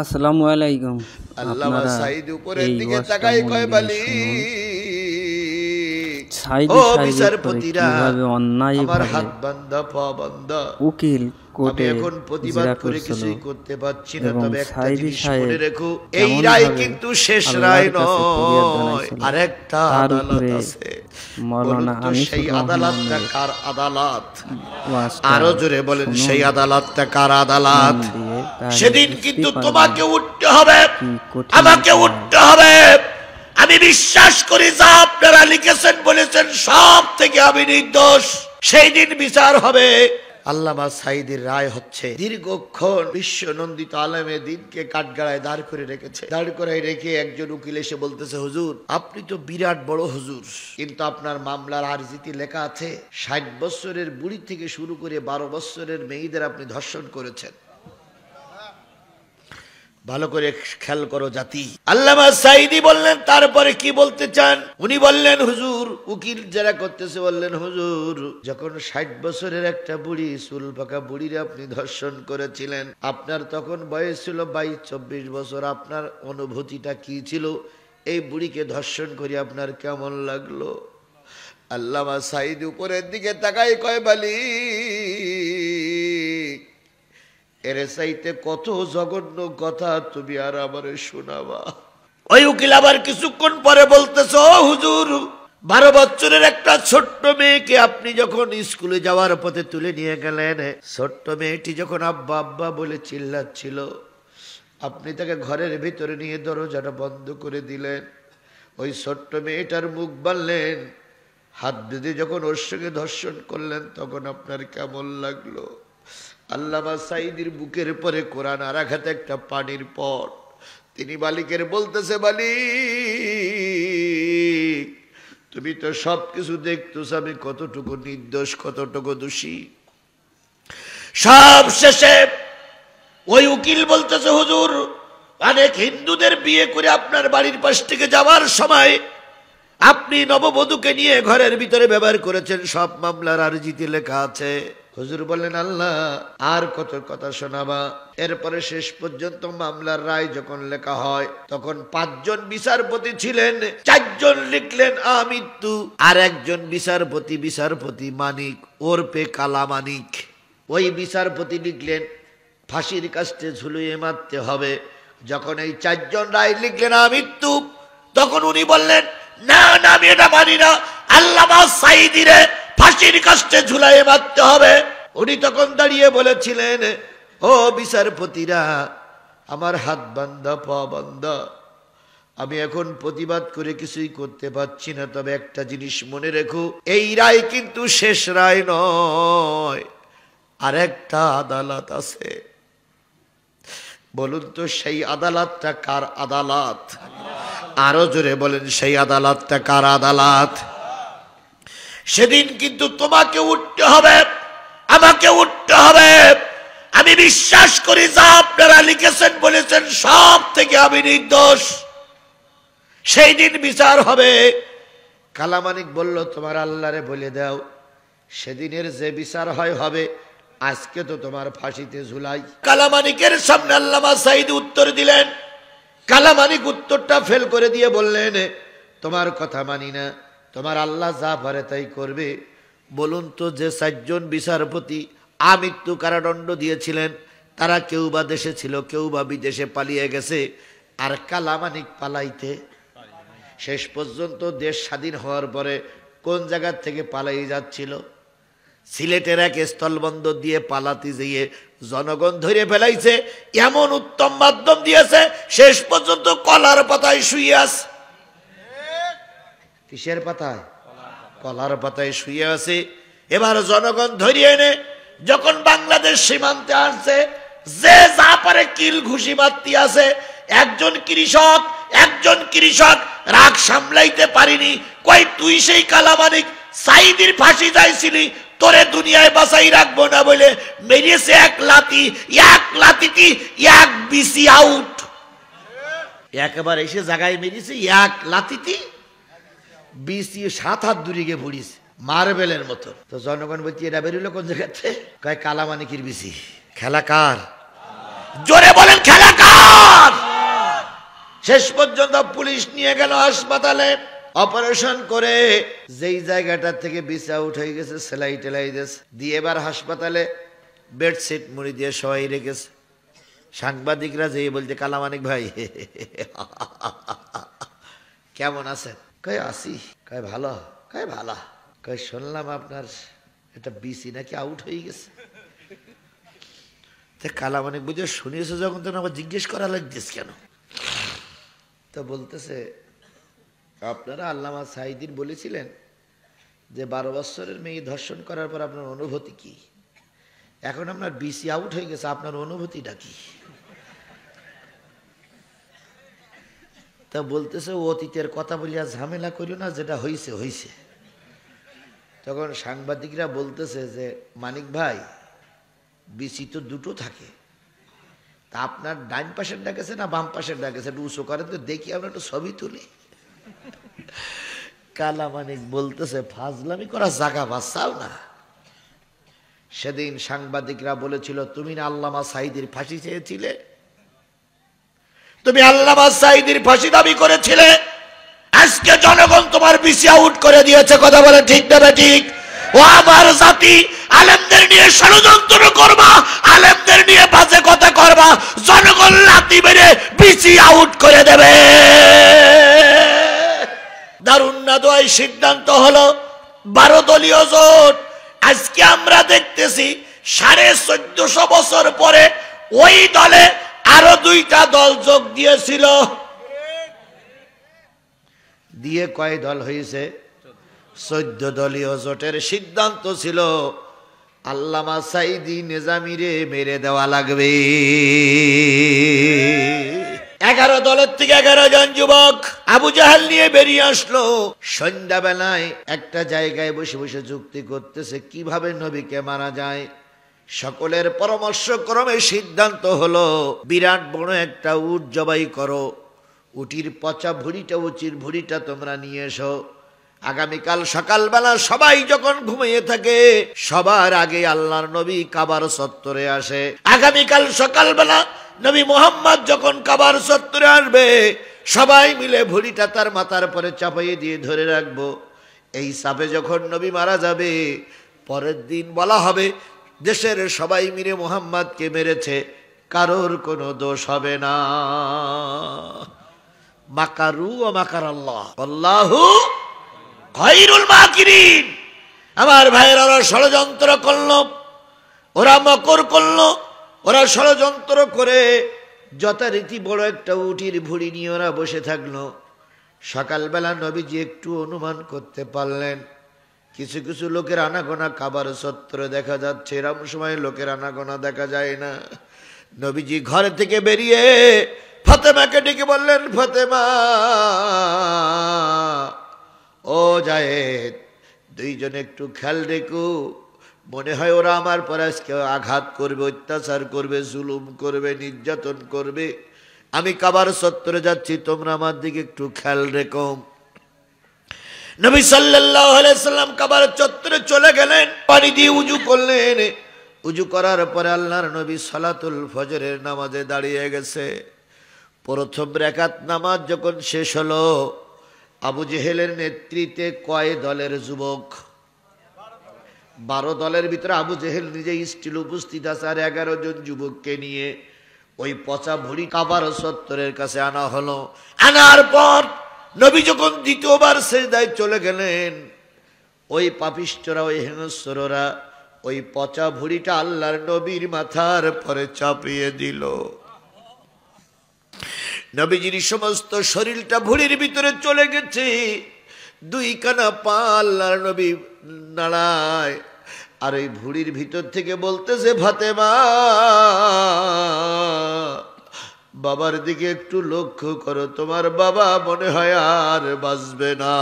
আসসালামু আলাইকুম। আল্লামা আপনারা সাইদ উপরের এই দিকে ওয়াজটা তাকাই মন কয় দিয়ে বালি শুনুন। ও সাইদি সাহেবের পরে বিচারপতিরা, কিভাবে আমার অন্যায়ভাবে হাত বান্ধা পা বান্ধা, উকিল আমি কোর্টে এখন প্রতিবাদ ইজরা করে করছিল কিছুই করতে পারছি না। এবং তবে একটা সাইদি জিনিস মনে সাহেব রেখো, এই কেমন রায় ভাবে কিন্তু শেষ রায় আল্লাহর কাছে ফরিয়াদ নয়, জানাইছিল, আরেকটা তার আদালত উপরে আছে। বলুন মৌলানা তো আনিসুর সেই আদালতটা রহমানের কার আদালত? ওয়াজটা আরো জোরে বলেন, শুনুন সেই আদালতটা কার মন আদালত? দিয়ে, তাহলে সেদিন বুঝতে কিন্তু পারবেন তোমাকে উঠতে হবে, কি কঠিন আমাকে রায়। উঠতে হবে। আমি বিশ্বাস করি যা আপনারা লিখেছেন বলেছেন সব থেকে আমি নির্দোষ। সেই দিন বিচার হবে। আল্লামা সাইদির রায় হচ্ছে, দীর্ঘক্ষণ বিশ্ব নন্দিত আলেমে দিনকে কাঠগড়ায় দাঁড় করে রেখেছে। দাঁড় করে রেখে একজন উকিল এসে বলতেছে, হুজুর আপনি তো বিরাট বড় হুজুর, কিন্তু আপনার মামলার আরজিতে লেখা আছে 60 বছরের বুড়ি থেকে শুরু করে 12 বছরের মেয়েদের আপনি ধর্ষণ করেছেন। ভালো করে খেয়াল করো জাতি। আল্লামা সাইদি বললেন, তারপরে কি বলতে চান? উনি বললেন, হুজুর, উকিল যারা করতেছে বললেন, হুজুর যখন 60 বছরের একটা বুড়ি, চুল পাকা বুড়িরে আপনি ধর্ষণ করেছিলেন, আপনার তখন বয়স ছিল 22-24 বছর, আপনার অনুভূতিটা কি ছিল? এই বুড়িকে ধর্ষণ করে আপনার কেমন লাগলো? আল্লামা সাইদি উপরের দিকে তাকাই কয় বালি, এর চাইতে কত জঘন্য কথা তুমি আর আমারে শোনাবা? ওই উকিল আবার কিছুক্ষণ পরে বলতেছ, হুজুর 12 বছরের একটা ছোট্ট মেয়েকে আপনি যখন স্কুলে যাওয়ার পথে তুলে নিয়ে গেলেন, ছোট্ট মেয়েটি যখন আব্বা আব্বা বলে চিল্লাচ্ছিল, আপনি তাকে ঘরের ভিতরে নিয়ে দরজাটা বন্ধ করে দিলেন, ওই ছোট্ট মেয়েটার মুখ বানলেন, হাত বেঁধে যখন ওর সঙ্গে ধর্ষণ করলেন, তখন আপনার কেমন লাগলো? আল্লামা সাইদির বুকের পরে কোরআন আর আঘাতে একটা পানির পট। তিনি বালিকের বলতেছে, বালিক তুমি তো সবকিছু দেখতেছ, আমি কতটুকু নির্দোষ, কতটুকু দোষী। সব শেষে ওই উকিল বলতেছে, হুজুর অনেক হিন্দুদের বিয়ে করে আপনার বাড়ির পাশ থেকে যাওয়ার সময় আপনি নববধূকে নিয়ে ঘরের ভিতরে ব্যবহার করেছেন, সব মামলার আরজিতে লেখা আছে। হুজুর বললেন, আল্লাহ আর কত কথা শোনাবা? এরপরে শেষ পর্যন্ত মামলার রায় যখন লেখা হয়, তখন 5 জন বিচারপতি ছিলেন, 4 জন লিখলেন আমৃত্যু, আর একজন বিচারপতি মানিক ওরপে কালা মানিক, ওই বিচারপতি লিখলেন ফাঁসির কাস্টে ঝুলিয়ে মারতে হবে। যখন এই 4 জন রায় লিখলেন আমৃত্যু, তখন উনি বললেন, না না, আমি এটা মানি না, আল্লামা সাইদিরে ফাঁসির কাস্টে ঝুলাইয়ে মারতে হবে। উনি তখন দাঁড়িয়ে বলেছিলেন, ও বিচারপতিরা, আমার হাত বান্ধা পা বান্ধা, আমি এখন প্রতিবাদ করে কিছুই করতে পারছি না, তবে একটা জিনিস মনে রেখো, এই রায় কিন্তু শেষ রায় নয়, আরেকটা আদালত আছে। বলুন তো সেই আদালতটা কার আদালত? আরো জোরে বলেন, সেই আদালতটা কার আদালত? সেদিন কিন্তু তোমাকে উঠতে হবে, আমাকে উঠতে হবে। আমি বিশ্বাস করি যা আপনারা লিখেছেন বলেছেন সব থেকে আমি নির্দোষ। সেই দিন বিচার হবে। কালামানিক বলল, তোমার আল্লাহরে বলে দাও, সেদিনের যে বিচার হয় হবে, আজকে তো তোমার ফাঁসিতে ঝুলাই। কালামানিকের সামনে আল্লামা সাইদ উত্তর দিলেন। কালামানিক উত্তরটা ফেল করে দিয়ে বললেন, তোমার কথা মানি না, তোমার আল্লাহ যা পারে তাই করবে। বলুন তো, যে 4 জন বিচারপতি আমৃত্যু কারাদণ্ড দিয়েছিলেন, তারা কেউ বা দেশে ছিল, কেউ বা বিদেশে পালিয়ে গেছে, আর কালামানিক পালাইতে শেষ পর্যন্ত দেশ স্বাধীন হওয়ার পরে কোন জায়গার থেকে পালাই যাচ্ছিল? সিলেটের এক স্থলবন্দর দিয়ে পালাতে যেয়ে জনগণ ধরে ফেলাইছে, এমন উত্তম মাধ্যম দিয়েছে, শেষ পর্যন্ত কলার পাতায় শুয়ে আছে। কিসের পাতায়? কলার পাতায় শুয়ে আছে। এবার জনগণ ধরিয়ে এনে যখন বাংলাদেশ সীমান্তে আসছে, যে যা পারে কিল ঘুষি মারতে আছে। একজন কৃষক রাগ সামলাইতে পারিনি, কই তুই সেই কালামানিক সাইদির ফাঁসি যাইছিলি, তোরে দুনিয়ায় বাঁচাই রাখবো না বলে মেরিয়েছে এক লাতিটি 1 বিসি আউট। একবার এসে জায়গায় মেরিয়েছে 1 লাতিটি বিসি 7 হাত দূরে গিয়ে পড়িয়েছে মার্বেলের মতো। তো জনগণ বলছে, এরা বেরোলো কোন জায়গাতে? কয় কালামানিকের বিসি। খেলা কার? জোরে বলেন, খেলা কার? শেষ পর্যন্ত পুলিশ নিয়ে গেল হাসপাতালে, অপারেশন করে যেই জায়গাটা থেকে বিষ আউট হয়ে গেছে সেলাই টেলাই দিয়ে এবার হাসপাতালে বেডশিট মুড়ি দিয়ে সবাই রেখেছে। সাংবাদিকরা যেই বলছে কালামানিক ভাই কেমন আছেন? কয় আসি। কয় ভালো? কয় ভালো। কয় শুনলাম আপনার এটা বিসি নাকি আউট হয়ে গেছে। কালামানিক বুঝে শুনিয়েছে যখন তখন আবার জিজ্ঞেস করা লাগছিস কেন? তো বলতেছে আপনারা আল্লামা সাঈদীর বলেছিলেন যে 12 বছরের মেয়ে ধর্ষণ করার পর আপনার অনুভূতি কি? এখন আপনার বিসি আউট হয়ে গেছে, আপনার অনুভূতিটা কি? তা বলতেছে অতীতের কথা বলিয়া ঝামেলা করিও না, যেটা হইছে হইছে। তখন সাংবাদিকরা বলতেছে যে মানিক ভাই বিসি তো দুটো থাকে, তা আপনার ডান পাশের ডাকেছে না বাম পাশের ডাকেছে, একটু উঁচু করেন তো দেখি, আমরা একটু ছবি তুলি। কালামানিক বলতেছে ফাজলামি করা জায়গা বাঁচাও না। সেদিন সাংবাদিকরা বলেছিল তুমি না আল্লামা সাঈদীর ফাঁসি চেয়েছিলে, তুমি আল্লামা সাঈদীর ফাঁসি দাবি করেছিলে, আজকে জনগণ তোমার বিসি আউট করে দিয়েছে। কথা বলে ঠিক না ঠিক? ও আমার জাতি, আলেমদের নিয়ে ষড়যন্ত্র করবা, আলেমদের নিয়ে বাজে কথা করবা, জনগণ লাথি মেরে বিসি আউট করে দেবে। দারুন না দোয়াই সিদ্ধান্ত হলো 12 দলীয় জোট। আজকে আমরা দেখতেছি 1450 বছর পরে ওই দলে আরো 2টা দল যোগ দিয়েছিল, দিয়ে কয় দল হয়েছে? 14 দলীয় জোটের সিদ্ধান্ত ছিল আল্লামা সাঈদী নিজামীরে মেরে দেওয়া লাগবে। 11 দলের থেকে 11 জন যুবক আবু জাহেল নিয়ে বেরিয়ে আসলো। সন্ধ্যাবেলায় একটা জায়গায় বসে বসে যুক্তি করতেছে কিভাবে নবীকে মারা যায়। সকলের পরামর্শ ক্রমে সিদ্ধান্ত হলো বিরাট বড় একটা উট জবাই করো, উটির পচা ভুঁড়িটা উচির ভুঁড়িটা তোমরা নিয়ে এসো। আগামীকাল সকালবেলা সবাই যখন ঘুমিয়ে থাকে সবার আগে আল্লাহর নবী কাবার চত্বরে আসে। আগামীকাল সকালবেলা নবী মুহাম্মদ যখন কাবার চত্বরে আসবে সবাই মিলে ভুঁড়িটা তার মাথার পরে চাপাইয়ে দিয়ে ধরে রাখবো। এই চাপে যখন নবী মারা যাবে পরের দিন বলা হবে দেশের সবাই মিলে মুহাম্মদকে মেরেছে, কারোর কোনো দোষ হবে না। মাকারু ও মাকার আল্লাহ, আল্লাহু খায়রুল মাকিরিন। আমার ভাইয়েরা ওরা ষড়যন্ত্র করলো, ওরা মকর করলো, ওরা ষড়যন্ত্র করে যথারীতি বড় একটা উটির ভুঁড়ি নিয়ে ওরা বসে থাকলো। সকালবেলা নবীজি একটু অনুমান করতে পারলেন কিছু কিছু লোকের আনাগোনা কাবার চত্বরে দেখা যাচ্ছে, এরম সময় লোকের আনাগোনা দেখা যায় না। নবীজি ঘর থেকে বেরিয়ে ফাতেমাকে ডেকে বললেন, ফাতেমা ও জায়েদ, দুইজনে একটু খেয়াল রেখো, মনে হয় ওরা আমার পর আজকে আঘাত করবে, অত্যাচার করবে, জুলুম করবে, নির্যাতন করবে। আমি কাবার চত্বরে যাচ্ছি, তোমরা আমার দিকে একটু খেয়াল রেখো। নবী সাল্লাল্লাহু আলাইহি সাল্লাম কাবার চত্বরে চলে গেলেন, পানি দিয়ে উজু করলেন। উজু করার পরে আল্লাহর নবী সালাতুল ফজরের নামাজে দাঁড়িয়ে গেছে। প্রথম রাকাত নামাজ যখন শেষ হলো, আবু জেহেলের নেতৃত্বে কয় দলের যুবক? 12 দলের ভিতরে আবু জেহেল নিজে স্টিল উপস্থিত আছে, আর 11 জন যুবককে নিয়ে ওই পচা ভুঁড়ি কাবার চত্বরের কাছে আনা হলো। আনার পর নবী যখন দ্বিতীয়বার সিজদায় চলে গেলেন, ওই পাপিষ্ঠরা, ওই হিংস্ররা ওই পচা ভুঁড়িটা আল্লাহর নবীর মাথার পরে চাপিয়ে দিল। নবীজির সমস্ত শরীরটা ভুঁড়ির ভিতরে চলে গেছে, 2 কানা পা আল্লাহর নবী নাড়ায়, আর ওই ভুঁড়ির ভিতর থেকে বলতেছে, ফাতেমা বাবার দিকে একটু লক্ষ্য করো, তোমার বাবা মনে হয় আর বাঁচবে না।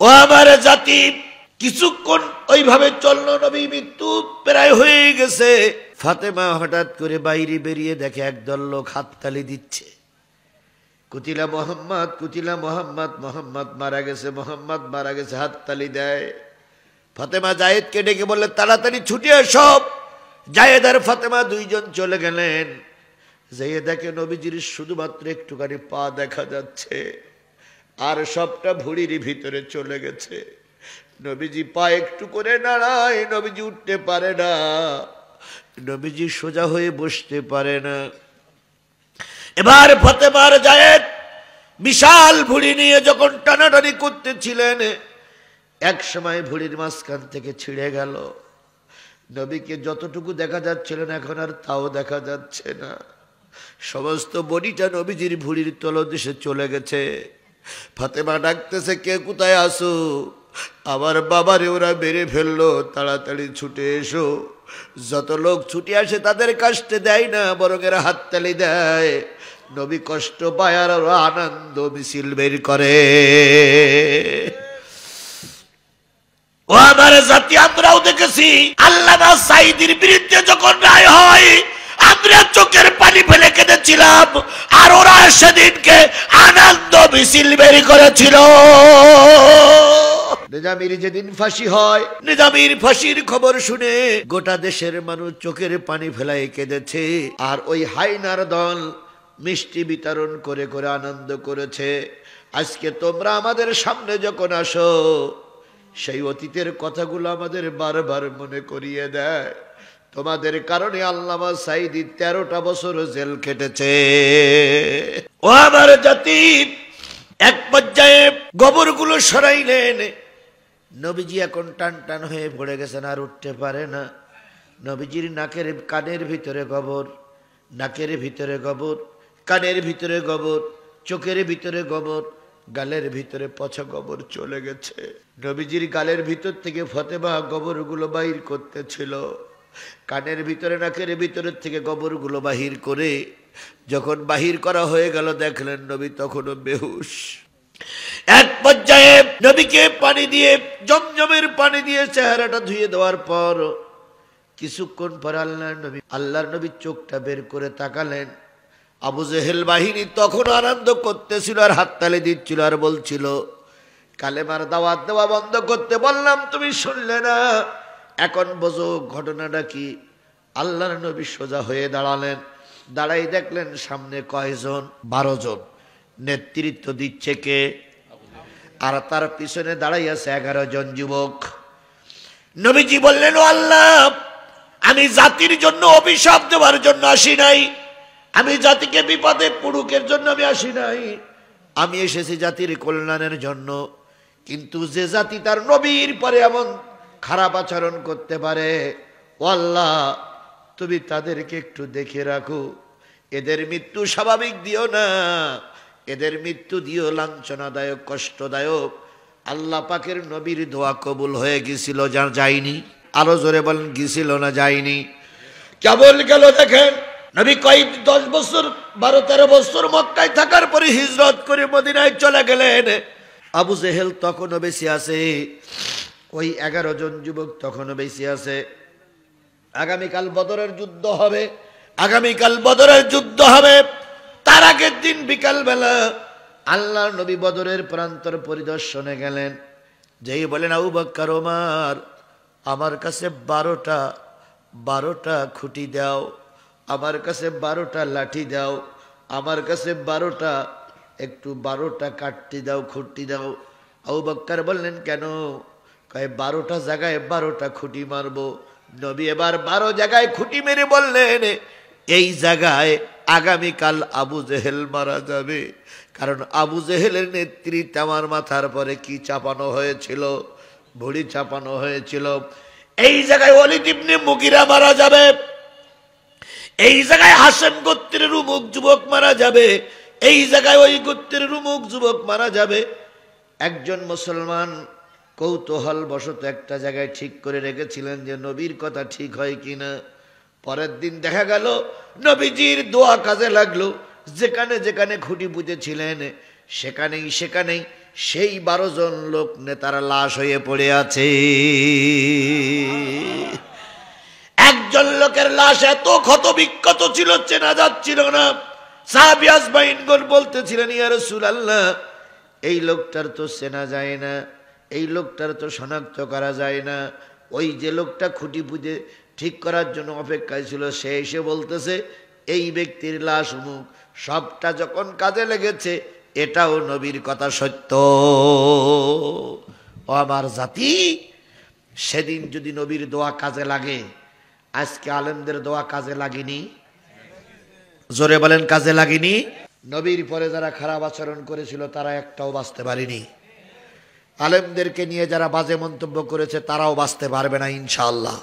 ও আমার জাতি, কিছুক্ষণ ওইভাবে চললো, নবী মৃত্যু প্রায় হয়ে গেছে। ফাতেমা হঠাৎ করে বাইরে বেরিয়ে দেখে একদল লোক হাততালি দিচ্ছে, কুতিলা মোহাম্মদ, কুতিলা মোহাম্মদ, মোহাম্মদ মারা গেছে, মোহাম্মদ মারা গেছে, হাততালি দেয়। ফাতেমা জায়েদকে ডেকে বললে, তাড়াতাড়ি ছুটে এসো, জায়েদ আর ফাতেমা দুইজন চলে গেলেন। যেয়ে দেখে নবীজির শুধুমাত্র একটুখানি পা দেখা যাচ্ছে, আর সবটা ভুঁড়ির ভিতরে চলে গেছে। নবীজি পা একটু করে নাড়ায়, নবীজি উঠতে পারে না, নবীজি সোজা হয়ে বসতে পারে না। এবার ফাতেমার জায়েদ বিশাল ভুঁড়ি নিয়ে যখন টানাটানি করতেছিলেন, এক সময় ভুঁড়ির মাঝখান থেকে ছিঁড়ে গেল। নবীকে যতটুকু দেখা যাচ্ছিল না, এখন আর তাও দেখা যাচ্ছে না। সমস্ত বডিটা নবীজির ভুঁড়ির তলদেশে চলে গেছে। ফাতেমা ডাকতেছে, কে কোথায় আসো? আমার বাবারে ওরা মেরে ফেললো, তাড়াতাড়ি ছুটে এসো। যত লোক ছুটে আসে তাদের কাস্তে দেয় না, বরং এরা হাততালি দেয়। নবী কষ্ট পায় আর ওরা আনন্দ মিছিল বের করে। ও আমার জাতি, আমরাও দেখেছি আল্লামা সাঈদীর বিরুদ্ধে যখন রায় হয় আমরা চোখের পানি ফেলে কেঁদেছিলাম, আর ওরা সেদিনকে আনন্দ মিছিল বের করেছিল। নিজামীর যেদিন ফাঁসি হয়, নিজামীর ফাঁসির খবর শুনে গোটা দেশের মানুষ চোখের পানি ফেলায় কেঁদেছে, আর ওই হাইনার দল মিষ্টি বিতরণ করে করে আনন্দ করেছে। আজকে তোমরা আমাদের সামনে যখন আসো, সেই অতীতের কথাগুলো আমাদের বারবার মনে করিয়ে দেয়। তোমাদের কারণে আল্লামা সাঈদী 13টা বছর জেল কেটেছে। ও আমার জাতি, এক পর্যায়ে গোবরগুলো সরাইলেন। নবীজি এখন টান টান হয়ে পড়ে গেছেন, আর উঠতে পারে না। নবীজির নাকের কানের ভিতরে গোবর, নাকের ভিতরে গোবর, কানের ভিতরে গোবর, চোখের ভিতরে গোবর, গালের ভিতরে পচা গোবর চলে গেছে। নবীজির গালের ভিতর থেকে ফাতেমা গোবরগুলো বাহির করতেছিল। কানের ভিতরে নাকের ভিতরের থেকে গোবরগুলো বাহির করে যখন বাহির করা হয়ে গেল, দেখলেন নবী তখনও বেহুশ। এক পর্যায়ে নবীকে পানি দিয়ে, জমজমের পানি দিয়ে চেহারাটা ধুয়ে দেওয়ার পর কিছুক্ষণ পর আল্লাহর নবী চোখটা বের করে তাকালেন। আবু জেহেল বাহিনী তখন আনন্দ করতেছিল আর হাততালি দিচ্ছিল আর বলছিল, কালেমার দাওয়াত দেওয়া বন্ধ করতে বললাম, তুমি শুনলে না, এখন বোঝো ঘটনাটা কি। আল্লাহর নবী সোজা হয়ে দাঁড়ালেন। দাঁড়াই দেখলেন সামনে কয়জন? 12 জন। নেতৃত্ব দিচ্ছে কে? আর তার পিছনে দাঁড়াই আছে 11 জন যুবক। নবীজি বললেন, ও আল্লাহ, আমি জাতির জন্য অভিশাপ দেওয়ার জন্য আসি নাই, আমি জাতিকে বিপদে পড়ুকের জন্য আমি আসি নাই, আমি এসেছি জাতির কল্যাণের জন্য। কিন্তু যে জাতি তার নবীর পরে এমন খারাপ আচরণ করতে পারে, ও আল্লাহ, তুমি তাদেরকে একটু দেখে রাখো, এদের মৃত্যু স্বাভাবিক দিও না, এদের মৃত্যু দিও লাঞ্ছনাদায়ক, কষ্টদায়ক। আল্লাহ পাকের নবীর দোয়া কবুল হয়ে গেছিল, যা যায়নি? আরো জোরে বলেন, গেছিল না যায়নি? কেবল গেল। দেখেন নবী কয়েক 10 বছর, 12-13 বছর মক্কায় থাকার পরে হিজরত করে মদিনায় চলে গেলেন। আবু জেহেল তখনও বেঁচে আছে, ওই 11 জন যুবক তখনও বেঁচে আছে। আগামীকাল বদরের যুদ্ধ হবে, আগামীকাল বদরের যুদ্ধ হবে। তার আগের দিন বিকাল বেলা আল্লাহ নবী বদরের প্রান্তর পরিদর্শনে গেলেন। যেই বলেন, আবু বকর, ওমর, আমার কাছে 12টা খুঁটি দাও, আমার কাছে 12টা লাঠি দাও, আমার কাছে 12টা কাঠটি দাও, খুঁটি দাও। আবু বকর বললেন, কেন? কয় 12টা জায়গায় 12টা খুঁটি মারবো। নবী এবার 12 জায়গায় খুঁটি মেরে বললেন, এই জায়গায় আগামীকাল আবু জেহেল মারা যাবে। কারণ আবু জেহেলের নেতৃত্বে আমার মাথার পরে কি চাপানো হয়েছিল? ভুড়ি চাপানো হয়েছিল। এই জায়গায় ওয়ালিদ ইবনে মুগিরা মারা যাবে, এই জায়গায় হাশেম গোত্রের উমুক যুবক মারা যাবে, এই জায়গায় ওই গোত্রের উমুক যুবক মারা যাবে। একজন মুসলমান কৌতূহল বশত একটা জায়গায় ঠিক করে রেখেছিলেন যে নবীর কথা ঠিক হয় কিনা। পরের দিন দেখা গেল নবীজির দোয়া কাজে লাগলো। যেখানে যেখানে খুঁটি পুঁতেছিলেন সেখানেই সেখানেই সেই 12 জন লোক নেতারা লাশ হয়ে পড়ে আছে। একজন লোকের লাশ এত ক্ষত বিক্ষত ছিল, চেনা যাচ্ছিল না। সাহাবী আজমাইনগণ বলতেছিলেন, ইয়া রাসূলুল্লাহ, এই লোকটার তো চেনা যায় না, এই লোকটার তো শনাক্ত করা যায় না। ওই যে লোকটা খুঁটি পুঁতে ঠিক করার জন্য অপেক্ষায় ছিল। সে এসে বলতেছে এই ব্যক্তির লাশ অমুক, সবটা যখন কাজে লেগেছে এটাও নবীর কথা সত্য। ও আমার জাতি, সেদিন যদি নবীর দোয়া কাজে লাগে, আজকে আলেমদের দোয়া কাজে লাগেনি? জোরে বলেন কাজে লাগেনি? নবীর পরে যারা খারাপ আচরণ করেছিল তারা একটাও বাঁচতে পারেনি। আলেমদেরকে নিয়ে যারা বাজে মন্তব্য করেছে তারাও বাঁচতে পারবে না ইনশাআল্লাহ।